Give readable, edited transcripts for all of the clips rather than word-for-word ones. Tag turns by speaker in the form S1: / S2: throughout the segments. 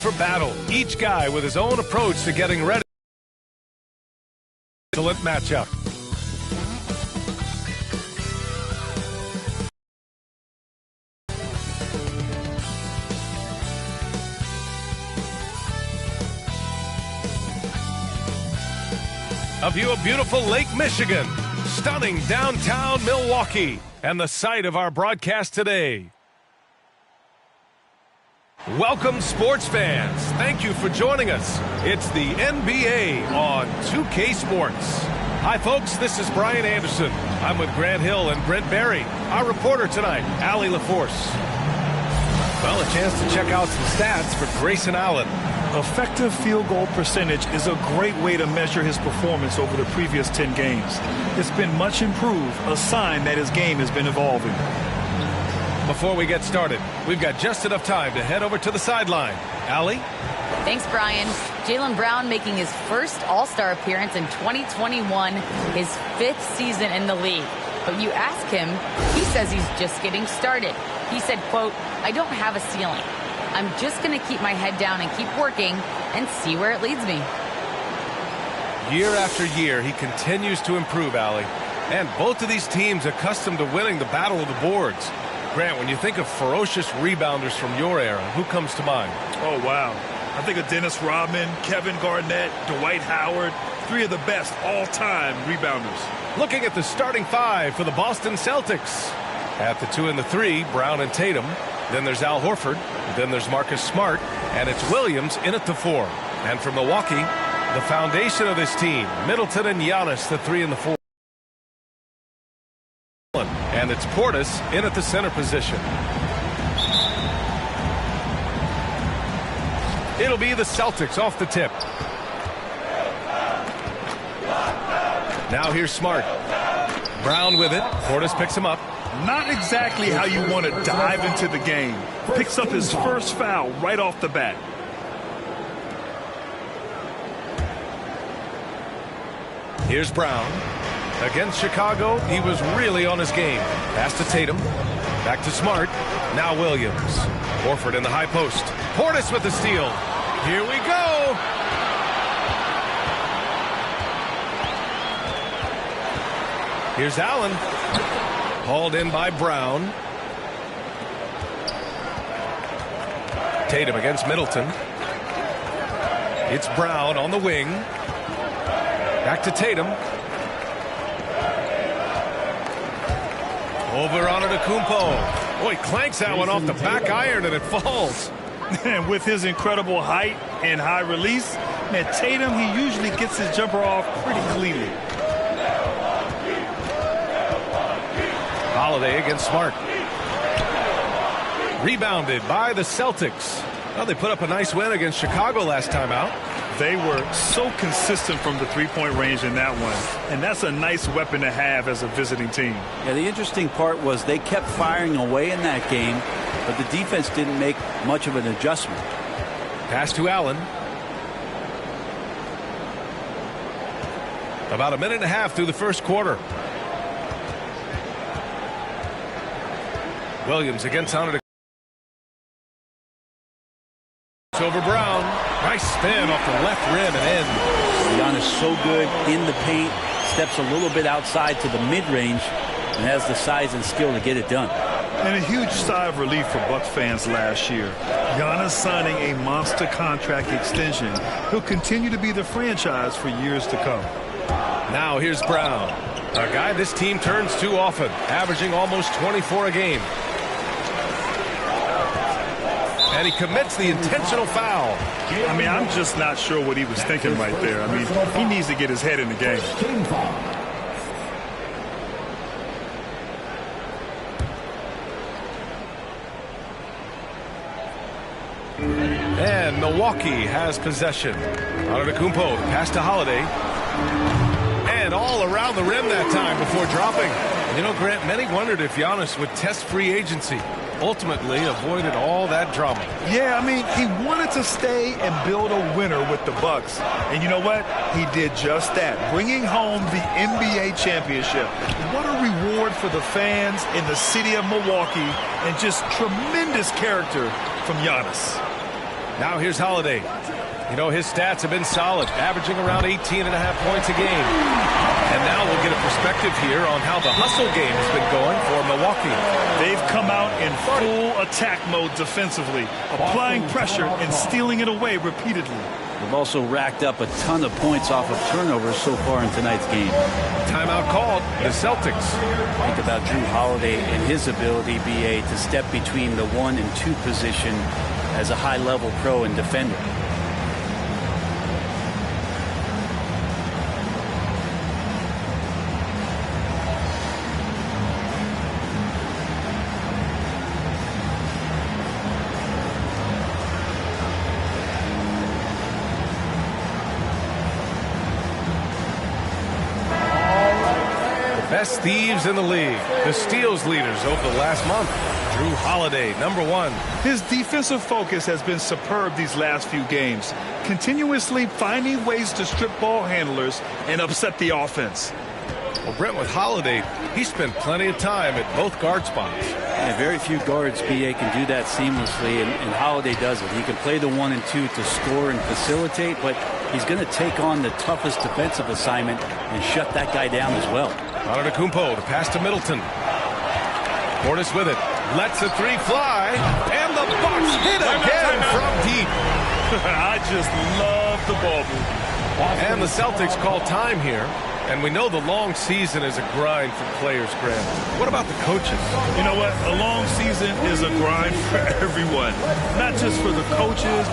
S1: For battle, each guy with his own approach to getting ready. Excellent matchup. A view of beautiful Lake Michigan, stunning downtown Milwaukee, and the site of our broadcast today. Welcome, sports fans. Thank you for joining us. It's the NBA on 2K Sports. Hi, folks. This is Brian Anderson. I'm with Grant Hill and Brent Barry. Our reporter tonight, Allie LaForce. Well, a chance to check out some stats for Grayson Allen.
S2: Effective field goal percentage is a great way to measure his performance over the previous 10 games. It's been much improved, a sign that his game has been evolving.
S1: Before we get started, we've got just enough time to head over to the sideline. Allie?
S3: Thanks, Brian. Jaylen Brown making his first All-Star appearance in 2021, his 5th season in the league. But you ask him, he says he's just getting started. He said, quote, "I don't have a ceiling. I'm just going to keep my head down and keep working and see where it leads me."
S1: Year after year, he continues to improve, Allie. And both of these teams accustomed to winning the battle of the boards. Grant, when you think of ferocious rebounders from your era, who comes to mind?
S2: Oh, wow. I think of Dennis Rodman, Kevin Garnett, Dwight Howard, 3 of the best all-time rebounders.
S1: Looking at the starting 5 for the Boston Celtics. At the 2 and the 3, Brown and Tatum. Then there's Al Horford. Then there's Marcus Smart. And it's Williams in at the 4. And for Milwaukee, the foundation of this team, Middleton and Giannis, the 3 and the 4. And it's Portis in at the center position. It'll be the Celtics off the tip. Now here's Smart. Brown with it. Portis picks him up.
S2: Not exactly how you want to dive into the game. Picks up his first foul right off the bat.
S1: Here's Brown. Against Chicago, he was really on his game. Pass to Tatum. Back to Smart. Now Williams. Horford in the high post. Portis with the steal. Here we go. Here's Allen. Hauled in by Brown. Tatum against Middleton. It's Brown on the wing. Back to Tatum. Over on Antetokounmpo. Boy, clanks that one off the back iron and it falls.
S2: And with his incredible height and high release, man, Tatum, he usually gets his jumper off pretty cleanly.
S1: Holiday against Smart. Rebounded by the Celtics. Well, they put up a nice win against Chicago last time out.
S2: They were so consistent from the three-point range in that one. And that's a nice weapon to have as a visiting team.
S4: Yeah, the interesting part was they kept firing away in that game, but the defense didn't make much of an adjustment.
S1: Pass to Allen. About a minute and a half through the first quarter. Williams against Antetokounmpo. Over Brown. Nice spin off the left rim and in.
S4: Giannis so good in the paint, steps a little bit outside to the mid-range, and has the size and skill to get it done.
S2: And a huge sigh of relief for Bucks fans last year. Giannis signing a monster contract extension. He'll continue to be the franchise for years to come.
S1: Now here's Brown, a guy this team turns to often, averaging almost 24 a game. And he commits the intentional foul.
S2: I mean, I'm just not sure what he was thinking right there. I mean, he needs to get his head in the game.
S1: And Milwaukee has possession. Antetokounmpo, pass to Holiday. And all around the rim that time before dropping. You know, Grant, many wondered if Giannis would test free agency. Ultimately avoided all that drama.
S2: Yeah, I mean, he wanted to stay and build a winner with the Bucks. And you know what? He did just that, bringing home the NBA championship. What a reward for the fans in the city of Milwaukee, and just tremendous character from Giannis.
S1: Now here's Holiday. You know, his stats have been solid, averaging around 18.5 points a game. And now we'll get a perspective here on how the hustle game has been going for Milwaukee.
S2: They've come out in full attack mode defensively, applying pressure and stealing it away repeatedly.
S4: They've also racked up a ton of points off of turnovers so far in tonight's game.
S1: Timeout called, the Celtics.
S4: Think about Drew Holiday and his ability, BA, to step between the 1 and 2 position as a high-level pro and defender.
S1: Best thieves in the league, the steals leaders over the last month. Drew Holiday, number 1.
S2: His defensive focus has been superb these last few games, continuously finding ways to strip ball handlers and upset the offense.
S1: Well, Brent, with Holiday, he spent plenty of time at both guard spots.
S4: Yeah, very few guards, BA, can do that seamlessly, and Holiday does it. He can play the 1 and 2 to score and facilitate, but he's going to take on the toughest defensive assignment and shut that guy down as well.
S1: Antetokounmpo to pass to Middleton. Portis with it. Lets the 3 fly. And the Bucks hit again from deep.
S2: I just love the ball movement.
S1: And the Celtics call time here. And we know the long season is a grind for players, Grant. What about the coaches?
S2: You know what? A long season is a grind for everyone. Not just for the coaches,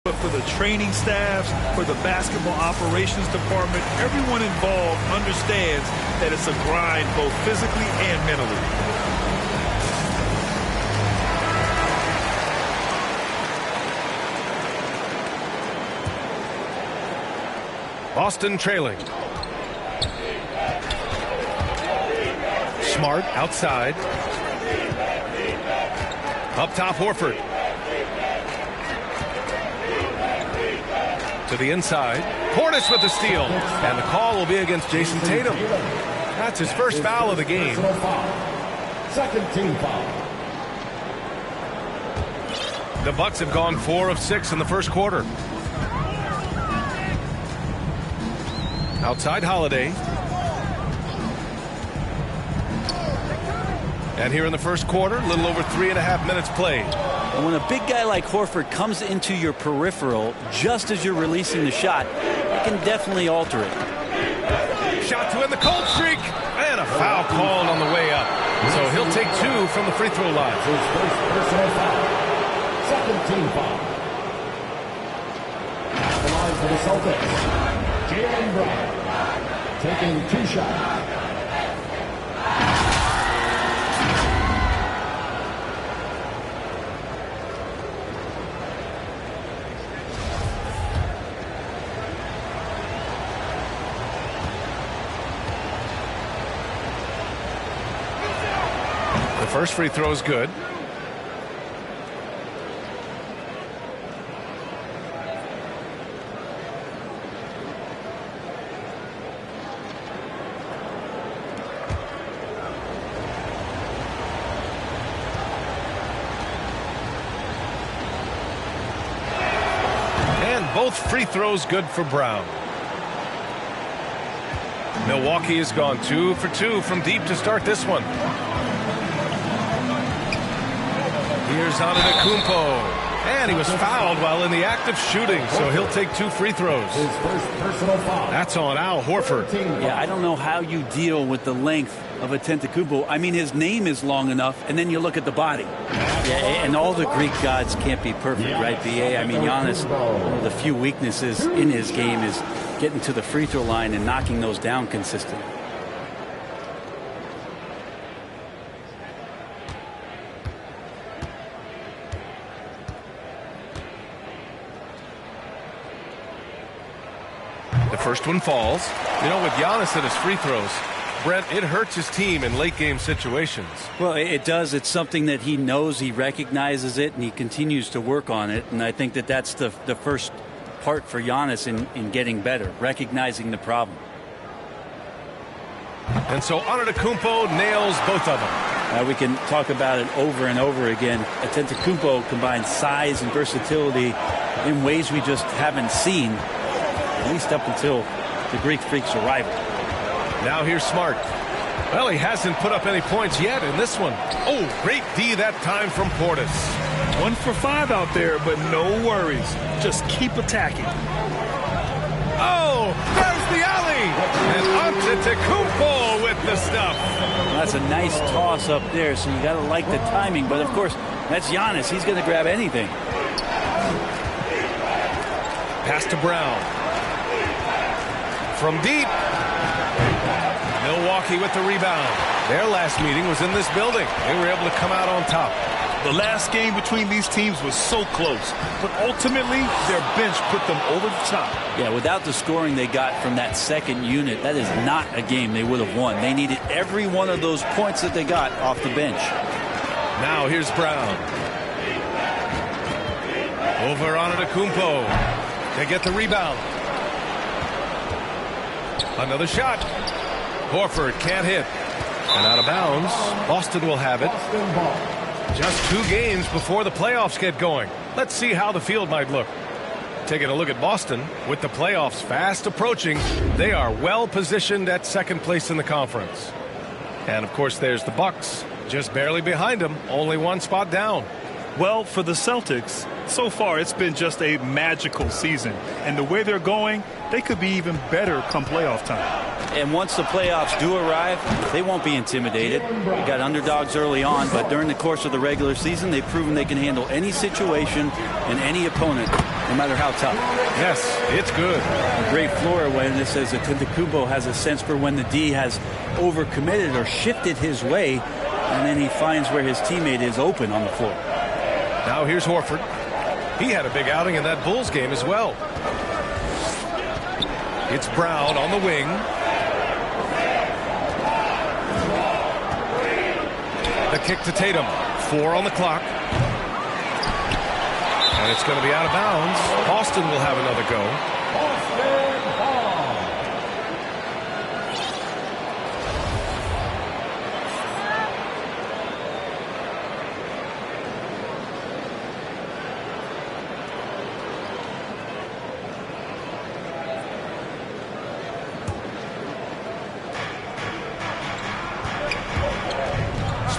S2: but for the training staffs, for the basketball operations department. Everyone involved understands that it's a grind both physically and mentally.
S1: Boston trailing. Smart outside. Up top, Horford. To the inside. Portis with the steal. And the call will be against Jason Tatum. That's his first foul of the game.
S5: Second team foul.
S1: The Bucks have gone 4 of 6 in the first quarter. Outside Holiday. And here in the first quarter, a little over 3.5 minutes played.
S4: And when a big guy like Horford comes into your peripheral just as you're releasing the shot, it can definitely alter it.
S1: Shot to end the cold streak. And a foul called on the way up. So he'll take 2 from the free throw line.
S5: His first personal foul. Second team foul. At the line for the Celtics, Jaylen Brown taking 2 shots.
S1: The first free throw is good. And both free throws good for Brown. Milwaukee has gone 2 for 2 from deep to start this one. Here's Antetokounmpo. And he was fouled while in the act of shooting, so he'll take 2 free throws.
S5: His first personal foul.
S1: That's on Al Horford.
S4: Yeah, I don't know how you deal with the length of Antetokounmpo. I mean, his name is long enough, and then you look at the body. Yeah, and all the Greek gods can't be perfect, right, BA? I mean, Giannis, one of the few weaknesses in his game is getting to the free throw line and knocking those down consistently.
S1: The first one falls. You know, with Giannis at his free throws, Brent, it hurts his team in late-game situations.
S4: Well, it does. It's something that he knows, he recognizes it, and he continues to work on it. And I think that that's the first part for Giannis in getting better, recognizing the problem.
S1: And so Antetokounmpo nails both of them.
S4: We can talk about it over and over again. Antetokounmpo combines size and versatility in ways we just haven't seen, at least up until the Greek Freak's arrival.
S1: Now here's Smart. Well, he hasn't put up any points yet in this one. Oh, great D that time from Portis.
S2: 1 for 5 out there, but no worries. Just keep attacking.
S1: Oh, there's the alley. And Antetokounmpo with the stuff.
S4: That's a nice toss up there, so you got to like the timing. But, of course, that's Giannis. He's going to grab anything.
S1: Pass to Brown. From deep. Milwaukee with the rebound. Their last meeting was in this building. They were able to come out on top.
S2: The last game between these teams was so close, but ultimately their bench put them over the top.
S4: Yeah, without the scoring they got from that second unit, that is not a game they would have won. They needed every one of those points that they got off the bench.
S1: Now here's Brown. Over Antetokounmpo. They get the rebound. Another shot. Horford can't hit. And out of bounds. Boston will have it. Just 2 games before the playoffs get going. Let's see how the field might look. Taking a look at Boston, with the playoffs fast approaching, they are well positioned at second place in the conference. And of course there's the Bucks, just barely behind them, only 1 spot down.
S2: Well, for the Celtics, so far it's been just a magical season. And the way they're going, they could be even better come playoff time.
S4: And once the playoffs do arrive, they won't be intimidated. They got underdogs early on, but during the course of the regular season, they've proven they can handle any situation and any opponent, no matter how tough.
S1: Yes, it's good.
S4: Great floor awareness as Antetokounmpo has a sense for when the D has overcommitted or shifted his way, and then he finds where his teammate is open on the floor.
S1: Now here's Horford. He had a big outing in that Bulls game as well. It's Brown on the wing. The kick to Tatum. 4 on the clock. And it's going to be out of bounds. Boston will have another go.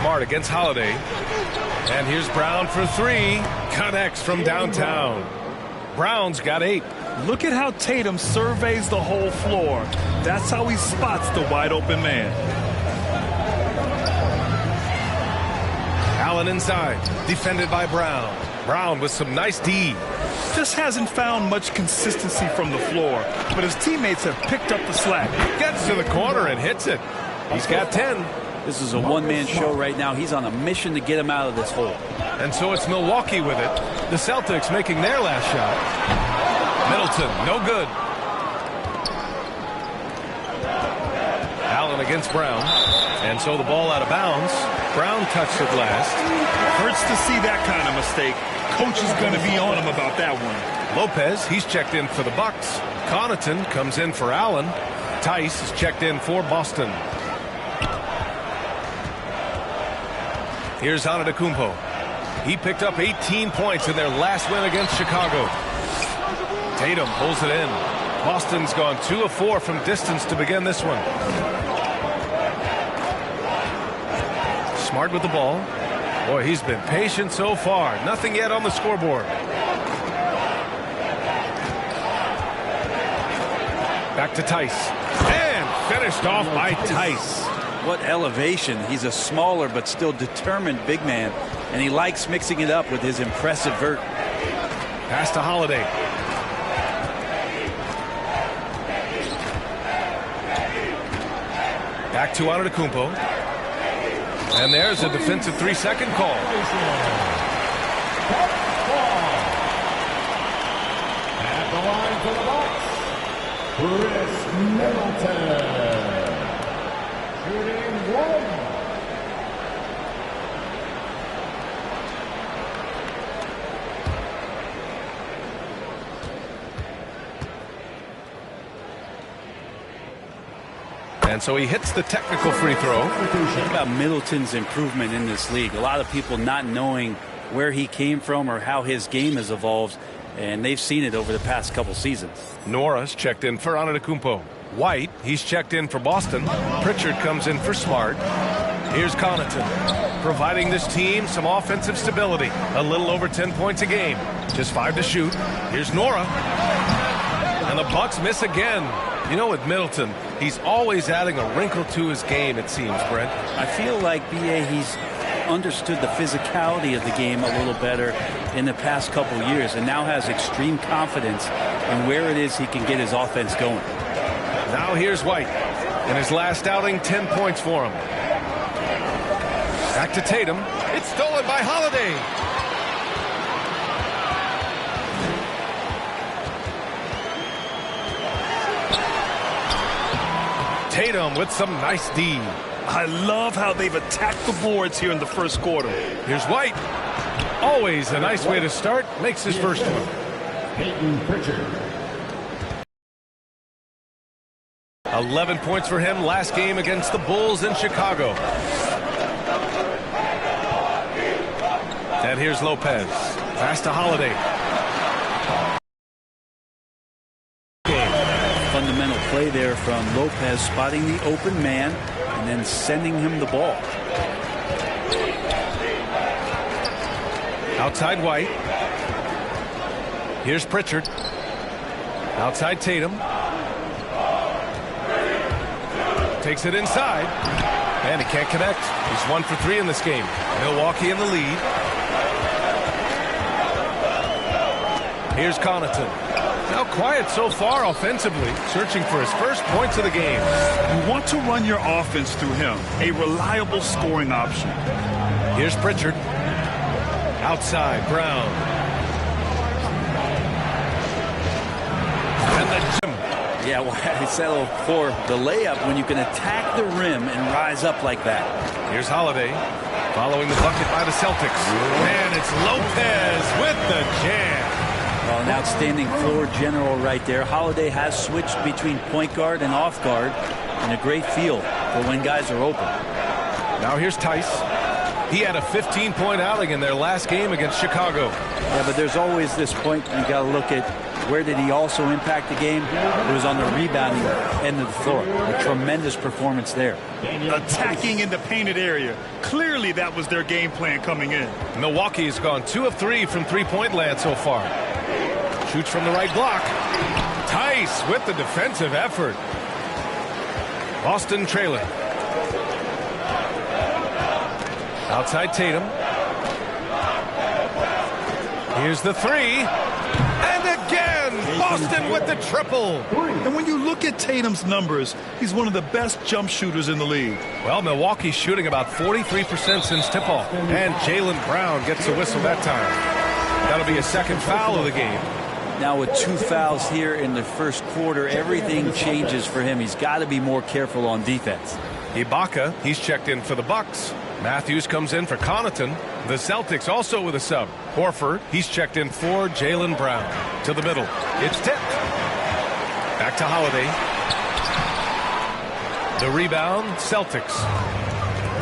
S1: Smart against Holiday. And here's Brown for 3. Connects from downtown. Brown's got 8.
S2: Look at how Tatum surveys the whole floor. That's how he spots the wide open man.
S1: Allen inside. Defended by Brown. Brown with some nice D.
S2: Just hasn't found much consistency from the floor, but his teammates have picked up the slack.
S1: Gets to the corner and hits it. He's got 10.
S4: This is a one-man show right now. He's on a mission to get him out of this hole.
S1: And so it's Milwaukee with it. The Celtics making their last shot. Middleton, no good. Allen against Brown. And so the ball out of bounds. Brown touched it last.
S2: Hurts to see that kind of mistake. Coach is going to be on him about that one.
S1: Lopez, he's checked in for the Bucks. Connaughton comes in for Allen. Tice is checked in for Boston. Here's Antetokounmpo. He picked up 18 points in their last win against Chicago. Tatum pulls it in. Boston's gone 2 of 4 from distance to begin this one. Smart with the ball. Boy, he's been patient so far. Nothing yet on the scoreboard. Back to Tice. And finished off by Tice.
S4: What elevation. He's a smaller but still determined big man, and he likes mixing it up with his impressive vert.
S1: Pass to Holiday. Back to Antetokounmpo. And there's a defensive 3-second call.
S5: At the line for the Bucks, Chris Middleton. Shooting 1.
S1: And so he hits the technical free throw.
S4: Think about Middleton's improvement in this league. A lot of people not knowing where he came from or how his game has evolved, and they've seen it over the past couple seasons.
S1: Nora's checked in for Antetokounmpo. White, he's checked in for Boston. Pritchard comes in for Smart. Here's Connaughton, providing this team some offensive stability. A little over 10 points a game. Just 5 to shoot. Here's Nora. And the Bucks miss again. You know, with Middleton, he's always adding a wrinkle to his game, it seems, Brent.
S4: I feel like, B.A., he's understood the physicality of the game a little better in the past couple years and now has extreme confidence in where it is he can get his offense going.
S1: Now here's White. In his last outing, 10 points for him. Back to Tatum. It's stolen by Holiday. Tatum with some nice D.
S2: I love how they've attacked the boards here in the first quarter.
S1: Here's White. Always a nice way to start. Makes his first one.
S5: Peyton Pritchard.
S1: 11 points for him last game against the Bulls in Chicago. And here's Lopez. Pass to Holiday.
S4: Fundamental play there from Lopez, spotting the open man and then sending him the ball.
S1: Outside White. Here's Pritchard. Outside Tatum. Takes it inside. And he can't connect. He's 1 for 3 in this game. Milwaukee in the lead. Here's Connaughton. Now quiet so far offensively, searching for his first points of the game.
S2: You want to run your offense through him, a reliable scoring option.
S1: Here's Pritchard. Outside, Brown. And the gym.
S4: Yeah, well, I settle for the layup when you can attack the rim and rise up like that.
S1: Here's Holiday. Following the bucket by the Celtics. And it's Lopez with the jam.
S4: Well, an outstanding floor general right there. Holiday has switched between point guard and off guard, and a great feel for when guys are open.
S1: Now here's Tice. He had a 15-point outing in their last game against Chicago.
S4: Yeah, but there's always this point you got to look at where did he also impact the game. It was on the rebounding end of the floor. A tremendous performance there.
S2: Attacking in the painted area. Clearly that was their game plan coming in.
S1: Milwaukee has gone 2 of 3 from three-point land so far. Shoots from the right block. Tice with the defensive effort. Boston trailing. Outside Tatum. Here's the 3. And again, Boston with the triple.
S2: And when you look at Tatum's numbers, he's one of the best jump shooters in the league.
S1: Well, Milwaukee's shooting about 43% since tip-off. And Jaylen Brown gets a whistle that time. That'll be a second foul of the game.
S4: Now with 2 fouls here in the first quarter, everything changes for him. He's got to be more careful on defense.
S1: Ibaka, he's checked in for the Bucks. Matthews comes in for Connaughton. The Celtics also with a sub. Horford, he's checked in for Jaylen Brown. To the middle. It's tipped. Back to Holiday. The rebound, Celtics.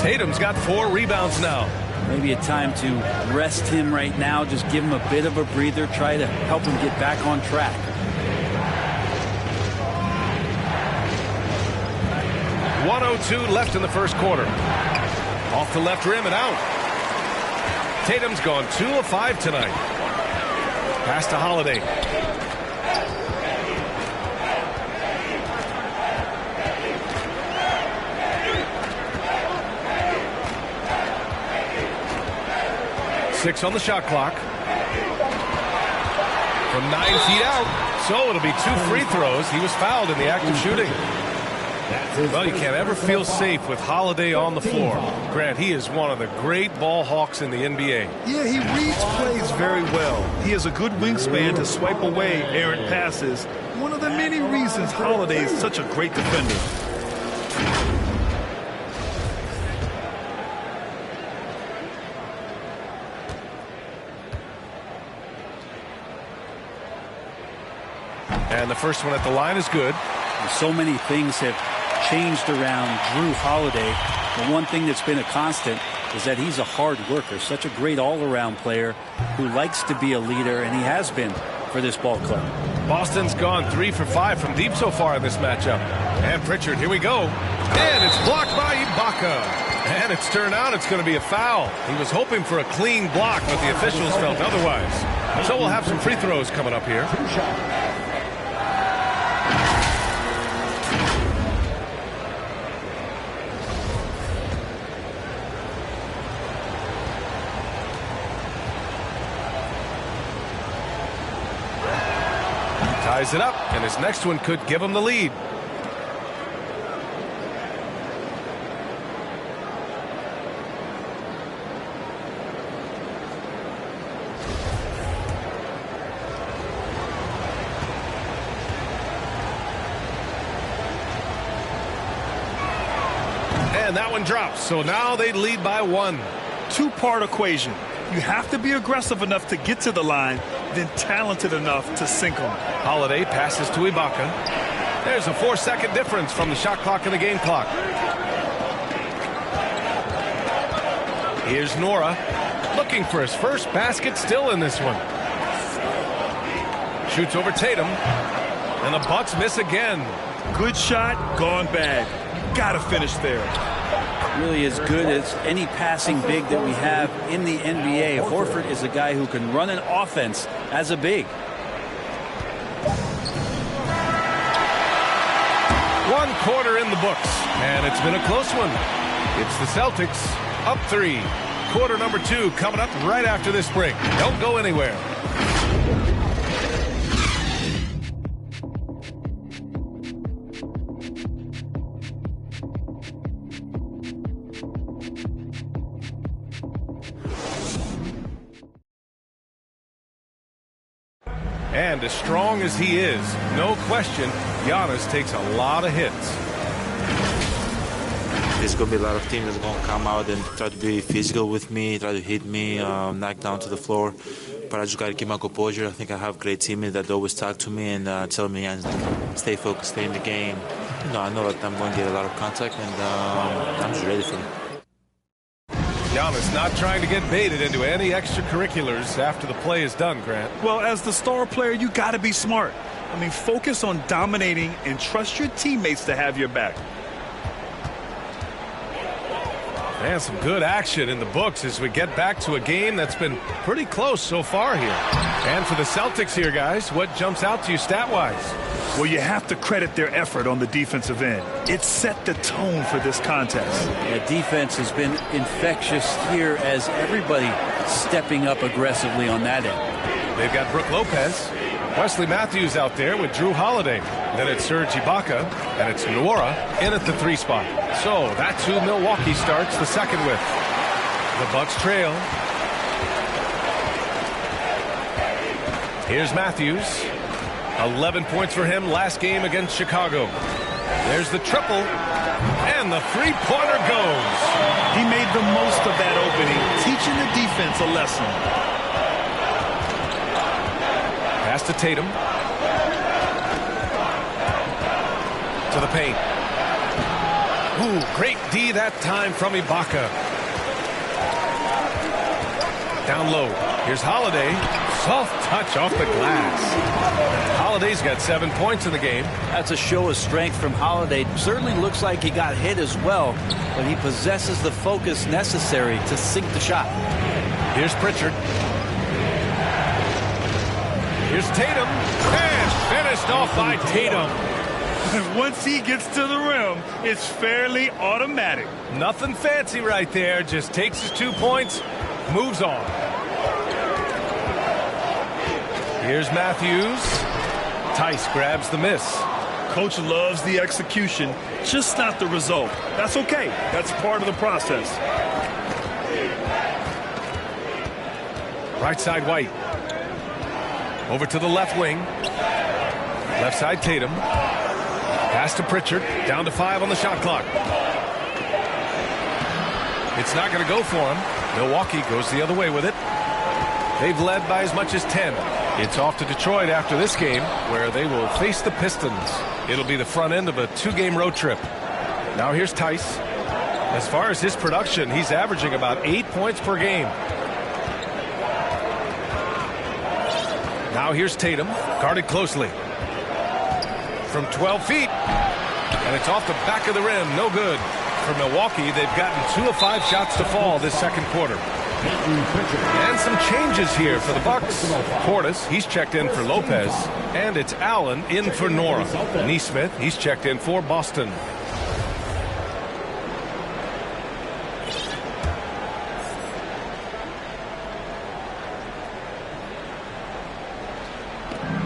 S1: Tatum's got 4 rebounds now.
S4: Maybe a time to rest him right now. Just give him a bit of a breather. Try to help him get back on track.
S1: .102 left in the first quarter. Off the left rim and out. Tatum's gone 2 of 5 tonight. Pass to Holiday. Six on the shot clock. From 9 feet out. So it'll be 2 free throws. He was fouled in the act of shooting. Well, you can't ever feel safe with Holiday on the floor. Grant, he is one of the great ball hawks in the NBA.
S2: Yeah, he reads plays very well. He has a good wingspan to swipe away errant passes. One of the many reasons Holiday is such a great defender.
S1: And the first one at the line is good.
S4: So many things have changed around Drew Holiday. The one thing that's been a constant is that he's a hard worker, such a great all-around player who likes to be a leader, and he has been for this ball club.
S1: Boston's gone 3 for 5 from deep so far in this matchup. And Pritchard, here we go. And it's blocked by Ibaka. And it's turned out it's going to be a foul. He was hoping for a clean block, but the officials felt otherwise. So we'll have some free throws coming up here. Ties it up, and his next one could give him the lead. And that one drops, so now they lead by 1.
S2: Two-part equation. You have to be aggressive enough to get to the line, then talented enough to sink them.
S1: Holiday passes to Ibaka. There's a 4-second difference from the shot clock and the game clock. Here's Nora, looking for his first basket, still in this one. Shoots over Tatum, and the Bucks miss again.
S2: Good shot, gone bad. Gotta finish there.
S4: Really as good as any passing big that we have in the NBA. Horford is a guy who can run an offense as a big.
S1: 1 quarter in the books, and it's been a close one. It's the Celtics up 3. Quarter number 2 coming up right after this break. Don't go anywhere. And as strong as he is, no question, Giannis takes a lot of hits.
S6: There's going to be a lot of teams that's going to come out and try to be physical with me, try to hit me, knock down to the floor. But I just got to keep my composure. I think I have great teammates that always talk to me and tell me, stay focused, stay in the game. You know, I know that I'm going to get a lot of contact, and I'm just ready for it.
S1: Giannis not trying to get baited into any extracurriculars after the play is done, Grant.
S2: Well, as the star player, you got to be smart. I mean, focus on dominating and trust your teammates to have your back.
S1: And some good action in the books as we get back to a game that's been pretty close so far here. And for the Celtics here, guys, what jumps out to you stat-wise?
S2: Well, you have to credit their effort on the defensive end. It set the tone for this contest.
S4: Yeah, defense has been infectious here as everybody stepping up aggressively on that end.
S1: They've got Brook Lopez, Wesley Matthews out there with Drew Holiday. Then it's Serge Ibaka, and it's Nora in at the 3 spot. So that's who Milwaukee starts the second with. The Bucks trail. Here's Matthews. 11 points for him last game against Chicago. There's the triple, and the 3-pointer goes.
S2: He made the most of that opening, teaching the defense a lesson.
S1: Pass to Tatum. To the paint. Ooh, great D that time from Ibaka. Down low. Here's Holiday. Soft touch off the glass. Holiday's got 7 points in the game.
S4: That's a show of strength from Holiday. Certainly looks like he got hit as well, but he possesses the focus necessary to sink the shot.
S1: Here's Pritchard. Here's Tatum. And finished off by Tatum.
S2: Once he gets to the rim, it's fairly automatic.
S1: Nothing fancy right there. Just takes his 2 points, moves on. Here's Matthews. Tice grabs the miss.
S2: Coach loves the execution, just not the result. That's okay. That's part of the process.
S1: Right side White. Over to the left wing. Left side Tatum. Pass to Pritchard. Down to 5 on the shot clock. It's not going to go for him. Milwaukee goes the other way with it. They've led by as much as 10. It's off to Detroit after this game, where they will face the Pistons. It'll be the front end of a 2-game road trip. Now here's Tice. As far as his production, he's averaging about 8 points per game. Now here's Tatum, guarded closely. From 12 feet. And it's off the back of the rim. No good. For Milwaukee, they've gotten 2 of 5 shots to fall this second quarter. And some changes here for the Bucks. Portis, he's checked in for Lopez. And it's Allen in for Nora. Nesmith, he's checked in for Boston.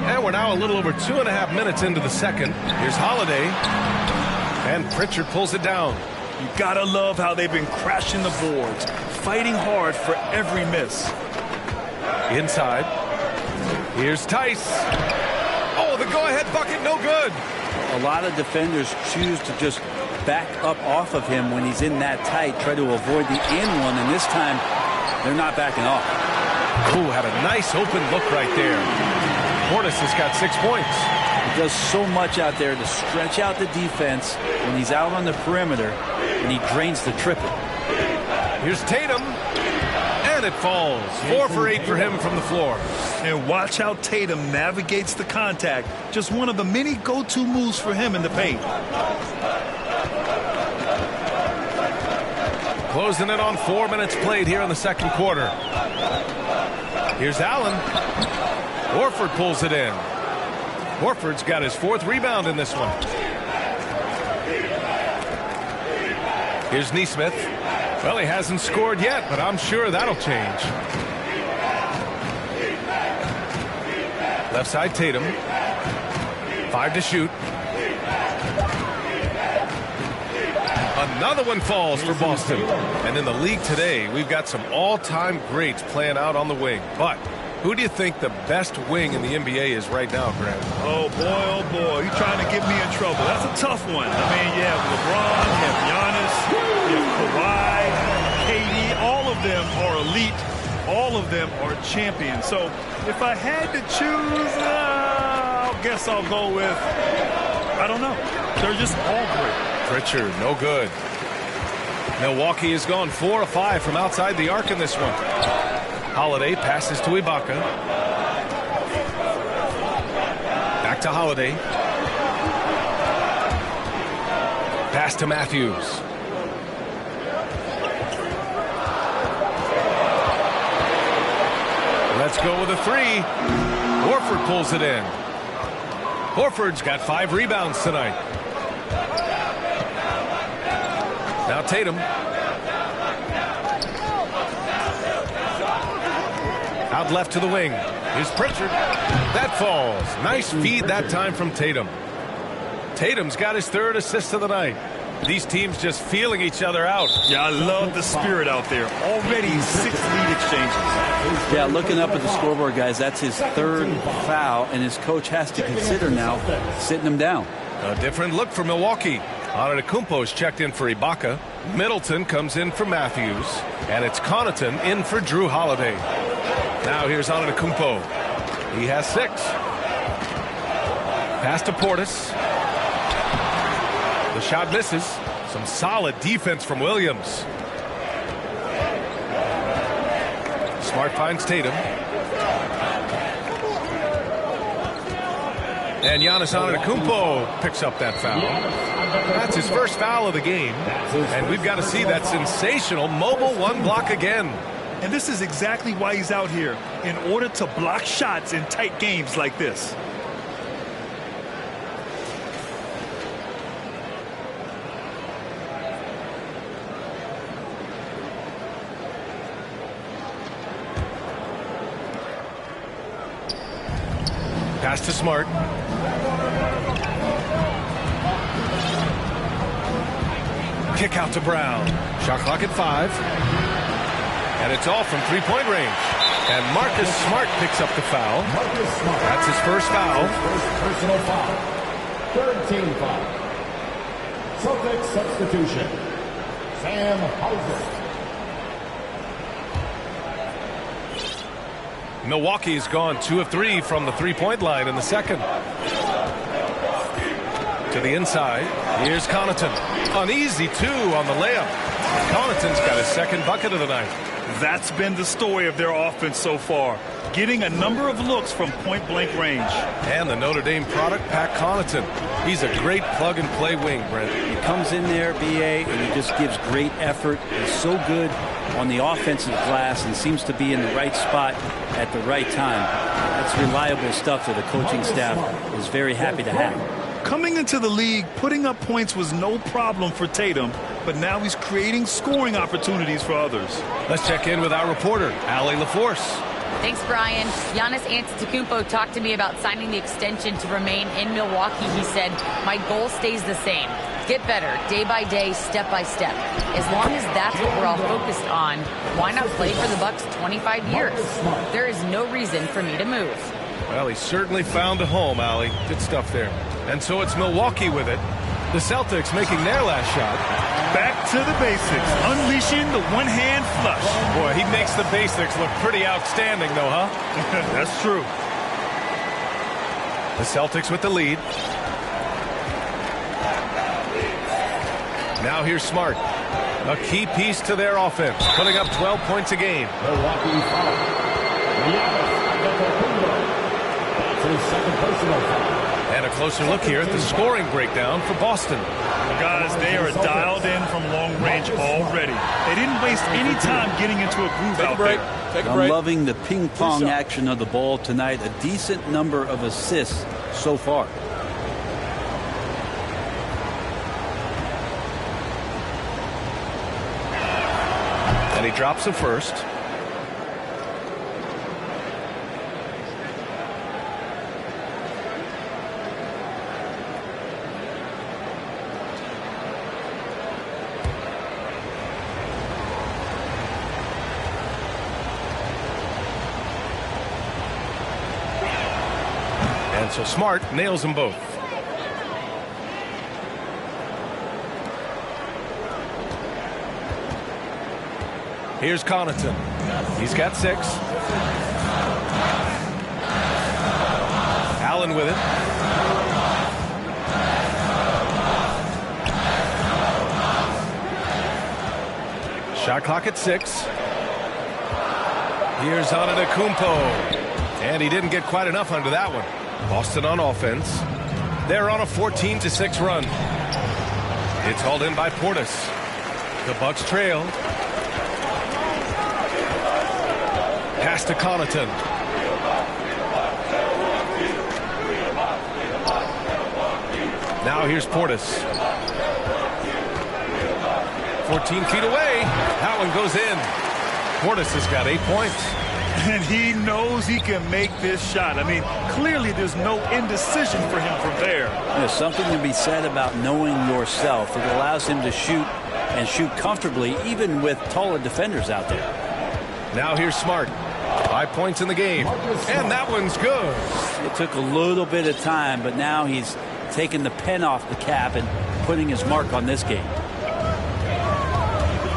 S1: And we're now a little over 2.5 minutes into the second. Here's Holiday. And Pritchard pulls it down.
S2: You gotta love how they've been crashing the boards, fighting hard for every miss.
S1: Inside. Here's Tice. Oh, the go-ahead bucket, no good.
S4: A lot of defenders choose to just back up off of him when he's in that tight, try to avoid the and one, and this time they're not backing off.
S1: Ooh, had a nice open look right there. Portis has got 6 points.
S4: He does so much out there to stretch out the defense when he's out on the perimeter, and he drains the triple.
S1: Here's Tatum. And it falls. 4 for 8 for him from the floor.
S2: And watch how Tatum navigates the contact. Just one of the many go-to moves for him in the paint.
S1: Closing in on 4 minutes played here in the second quarter. Here's Allen. Horford pulls it in. Horford's got his 4th rebound in this one. Here's Nesmith. Well, he hasn't scored yet, but I'm sure that'll change. Left side Tatum. 5 to shoot. Another one falls for Boston. And in the league today, we've got some all-time greats playing out on the wing. But who do you think the best wing in the NBA is right now, Grant?
S2: Oh, boy, you're trying to get me in trouble. That's a tough one. I mean, you have LeBron, you have Giannis, you have Kawhi, KD. All of them are elite. All of them are champions. So if I had to choose, I guess I'll go with, I don't know. They're just all great.
S1: Pritchard, no good. Milwaukee has gone 4 of 5 from outside the arc in this one. Holiday passes to Ibaka. Back to Holiday. Pass to Matthews. Let's go with a 3. Horford pulls it in. Horford's got 5 rebounds tonight. Now Tatum. Out left to the wing. Here's Pritchard. That falls. Nice feed that time from Tatum. Tatum's got his 3rd assist of the night. These teams just feeling each other out.
S2: Yeah, I love the spirit out there. Already 6 lead exchanges.
S4: Yeah, looking up at the scoreboard, guys, that's his 3rd foul, and his coach has to consider now sitting him down.
S1: A different look for Milwaukee. Antetokounmpo is checked in for Ibaka. Middleton comes in for Matthews. And it's Connaughton in for Drew Holiday. Now here's Antetokounmpo. He has 6. Pass to Portis. The shot misses. Some solid defense from Williams. Smart finds Tatum. And Giannis Antetokounmpo picks up that foul. That's his 1st foul of the game. And we've got to see that sensational mobile 1 block again.
S2: And this is exactly why he's out here, in order to block shots in tight games like this.
S1: Pass to Smart. Kick out to Brown. Shot clock at 5. And it's all from 3-point range. And Marcus Smart picks up the foul. That's his 1st foul.
S5: First personal foul. 3rd team foul. Celtics substitution. Sam Hauser.
S1: Milwaukee's gone 2 of 3 from the 3-point line in the second. To the inside. Here's Connaughton. An easy 2 on the layup. Connaughton's got his second bucket of the night.
S2: That's been the story of their offense so far, getting a number of looks from point-blank range.
S1: And the Notre Dame product, Pat Connaughton. He's a great plug-and-play wing, Brent.
S4: He comes in there, BA, and he just gives great effort. He's so good on the offensive glass and seems to be in the right spot at the right time. That's reliable stuff that the coaching staff is very happy to have.
S2: Coming into the league, putting up points was no problem for Tatum, but now he's creating scoring opportunities for others.
S1: Let's check in with our reporter, Allie LaForce.
S3: Thanks, Brian. Giannis Antetokounmpo talked to me about signing the extension to remain in Milwaukee. He said, "My goal stays the same. Get better, day by day, step by step. As long as that's what we're all focused on, why not play for the Bucks 25 years? There is no reason for me to move."
S1: Well, he certainly found a home, Allie. Good stuff there. And so it's Milwaukee with it. The Celtics making their last shot.
S2: Back to the basics, unleashing the one-hand flush.
S1: Boy, he makes the basics look pretty outstanding, though, huh?
S2: That's true.
S1: The Celtics with the lead. Now here's Smart. A key piece to their offense, putting up 12 points a game.
S5: Milwaukee foul. That's his second personal foul.
S1: And a closer look here at the scoring breakdown for Boston.
S2: Guys, they are dialed in from long range already. They didn't waste any time getting into a groove out there.
S4: I'm loving the ping-pong action of the ball tonight. A decent number of assists so far.
S1: And he drops the first. So Smart nails them both. Here's Connaughton. He's got 6. Allen with it. Shot clock at 6. Here's Antetokounmpo. And he didn't get quite enough under that one. Boston on offense. They're on a 14-6 run. It's hauled in by Portis. The Bucks trail. Pass to Connaughton. Now here's Portis. 14 feet away. That one goes in. Portis has got 8 points.
S2: And he knows he can make this shot. I mean, clearly there's no indecision for him from there.
S4: There's something to be said about knowing yourself. It allows him to shoot and shoot comfortably, even with taller defenders out there.
S1: Now here's Smart. 5 points in the game. And that one's good.
S4: It took a little bit of time, but now he's taking the pen off the cap and putting his mark on this game.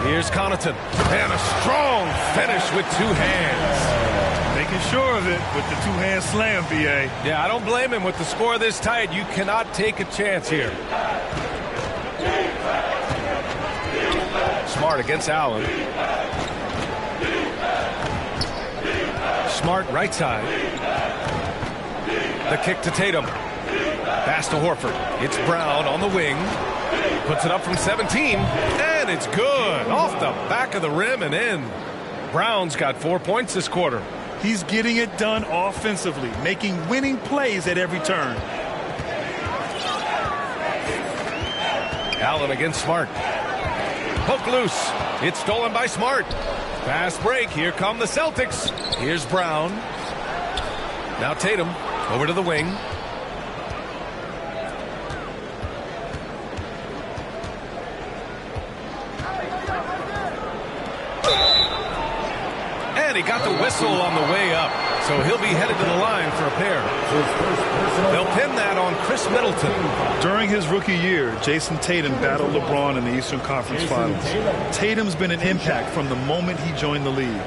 S1: Here's Connaughton. And a strong finish with 2 hands.
S2: Making sure of it with the 2-hand slam, B.A.
S1: Yeah, I don't blame him. With the score this tight, you cannot take a chance here. Smart against Allen. Smart right side. The kick to Tatum. Pass to Horford. It's Brown on the wing. Puts it up from 17. And it's good. Off the back of the rim and in. Brown's got 4 points this quarter.
S2: He's getting it done offensively, making winning plays at every turn.
S1: Allen against Smart. Poke loose. It's stolen by Smart. Fast break. Here come the Celtics. Here's Brown. Now Tatum over to the wing. And he got the whistle on the way up. So he'll be headed to the line for a pair. They'll pin that on Chris Middleton.
S2: During his rookie year, Jason Tatum battled LeBron in the Eastern Conference Finals. Tatum's been an impact from the moment he joined the league.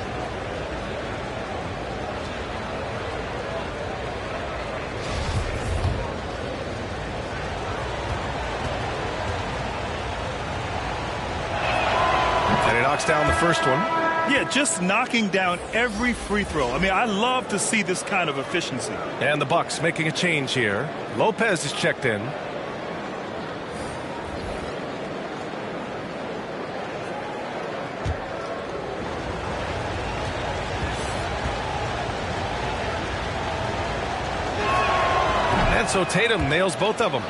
S1: he knocks down the first one.
S2: Yeah, just knocking down every free throw. I mean, I love to see this kind of efficiency.
S1: And the Bucks making a change here. Lopez is checked in. And so Tatum nails both of them.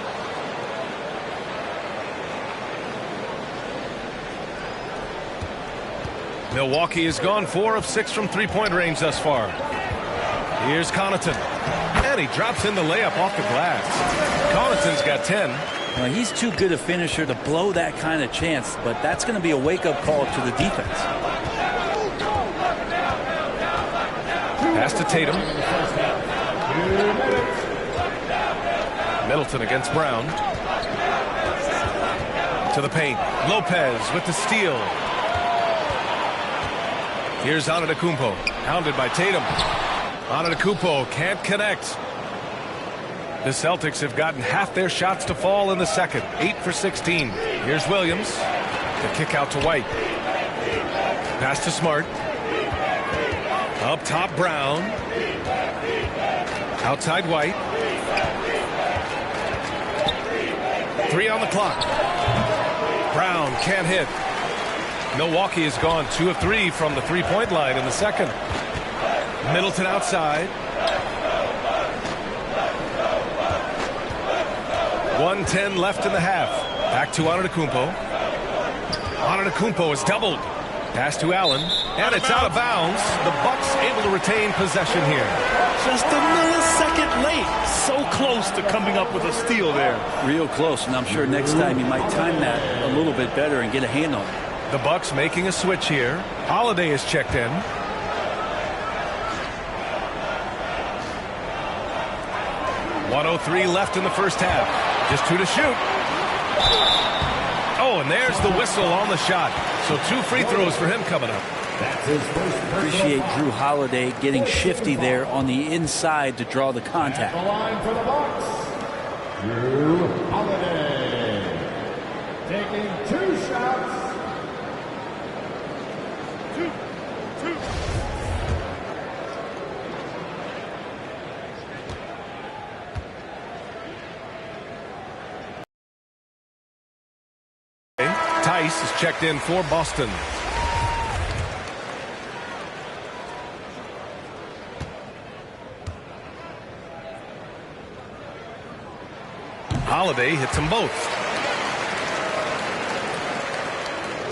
S1: Milwaukee has gone 4 of 6 from three-point range thus far. Here's Connaughton. And he drops in the layup off the glass. Connaughton's got 10.
S4: Well, he's too good a finisher to blow that kind of chance, but that's going to be a wake-up call to the defense.
S1: Pass to Tatum. Middleton against Brown. To the paint. Lopez with the steal. Here's Antetokounmpo, hounded by Tatum. Antetokounmpo can't connect. The Celtics have gotten half their shots to fall in the second. 8 for 16. Here's Williams. The kick out to White. Pass to Smart. Up top, Brown. Outside White. 3 on the clock. Brown can't hit. Milwaukee has gone 2 of 3 from the three-point line in the second. Middleton outside. 1:10 left in the half. Back to Antetokounmpo. Antetokounmpo is doubled. Pass to Allen, and it's out of bounds. The Bucks able to retain possession here.
S2: Just a millisecond late. So close to coming up with a steal there.
S4: Real close, and I'm sure next time you might time that a little bit better and get a hand on it.
S1: The Bucks making a switch here. Holiday is checked in. .103 left in the first half. Just 2 to shoot. Oh, and there's the whistle on the shot. So 2 free throws for him coming up.
S4: Appreciate Drew Holiday getting shifty there on the inside to draw the contact.
S5: The line for the Bucks. Drew Holiday. Taking 2 shots.
S1: Tice is checked in for Boston. Holiday hits them both.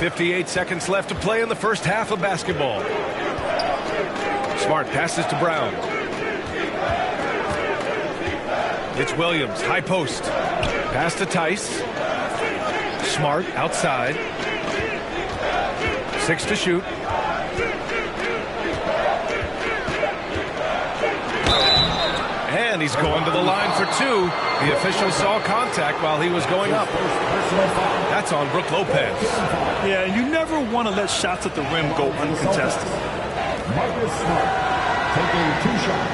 S1: 58 seconds left to play in the first half of basketball. Smart passes to Brown. It's Williams, high post. Pass to Tice. Smart outside. 6 to shoot. And he's going to the line for 2. The official saw contact while he was going up. That's on Brook Lopez.
S2: Yeah, you never want to let shots at the rim go uncontested.
S5: Marcus Smart taking 2 shots.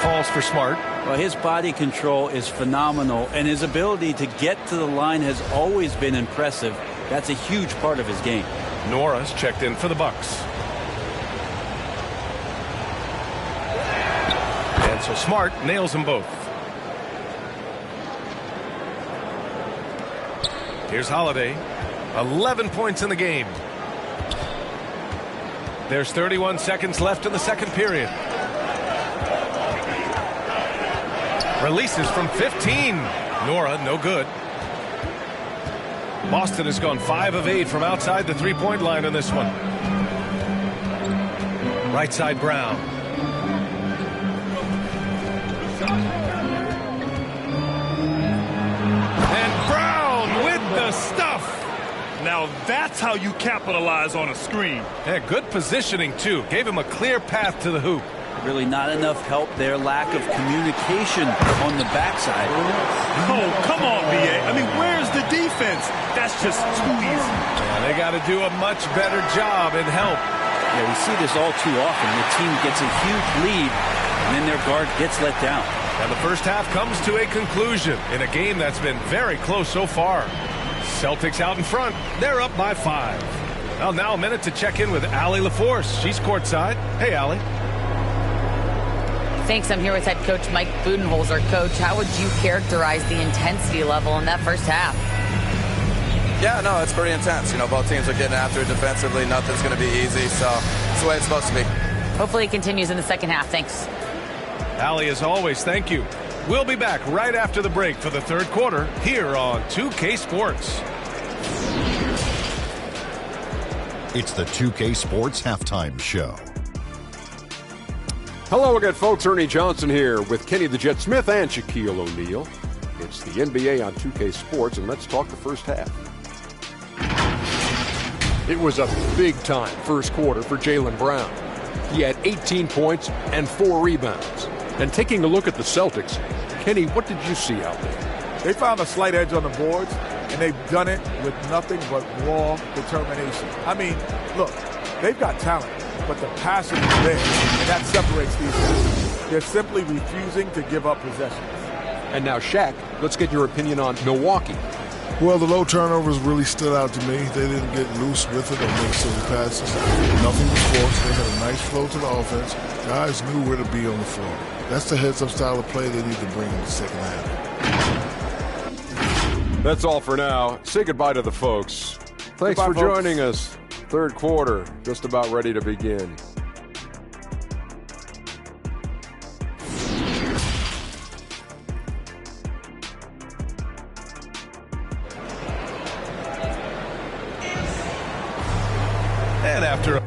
S1: Falls for Smart.
S4: Well, his body control is phenomenal, and his ability to get to the line has always been impressive. That's a huge part of his game.
S1: Nora's checked in for the Bucks. And so Smart nails them both. Here's Holiday. 11 points in the game. There's 31 seconds left in the second period. Releases from 15. Nora, no good. Boston has gone 5 of 8 from outside the three-point line on this one. Right side, Brown. And Brown with the stuff.
S2: Now that's how you capitalize on a screen.
S1: Yeah, good positioning, too. Gave him a clear path to the hoop.
S4: Really not enough help there. Lack of communication on the backside.
S2: Oh, come on, B.A. I mean, where's the defense? That's just too easy.
S1: Yeah, they got to do a much better job in help.
S4: Yeah, we see this all too often. The team gets a huge lead, and then their guard gets let down.
S1: And the first half comes to a conclusion in a game that's been very close so far. Celtics out in front. They're up by 5. Well, now a minute to check in with Allie LaForce. She's courtside. Hey, Allie.
S3: Thanks. I'm here with head coach Mike Budenholzer. Coach, how would you characterize the intensity level in that first half?
S7: Yeah, no, it's pretty intense. You know, both teams are getting after it defensively. Nothing's going to be easy, so it's the way it's supposed to be.
S3: Hopefully it continues in the second half. Thanks.
S1: Allie, as always, thank you. We'll be back right after the break for the third quarter here on 2K Sports.
S8: It's the 2K Sports Halftime Show.
S9: Hello again, folks. Ernie Johnson here with Kenny the Jet Smith and Shaquille O'Neal. It's the NBA on 2K Sports, and let's talk the first half. It was a big-time first quarter for Jaylen Brown. He had 18 points and 4 rebounds. And taking a look at the Celtics, Kenny, what did you see out there?
S10: They found a slight edge on the boards, and they've done it with nothing but raw determination. I mean, look, they've got talent, but the passion is there, and that separates these guys. They're simply refusing to give up possessions.
S9: And now, Shaq, let's get your opinion on Milwaukee.
S11: Well, the low turnovers really stood out to me. They didn't get loose with it or make silly passes. Nothing was forced. They had a nice flow to the offense. Guys knew where to be on the floor. That's the heads-up style of play they need to bring in the second half.
S9: That's all for now. Say goodbye to the folks. Thanks for joining us. Third quarter, just about ready to begin.
S1: And after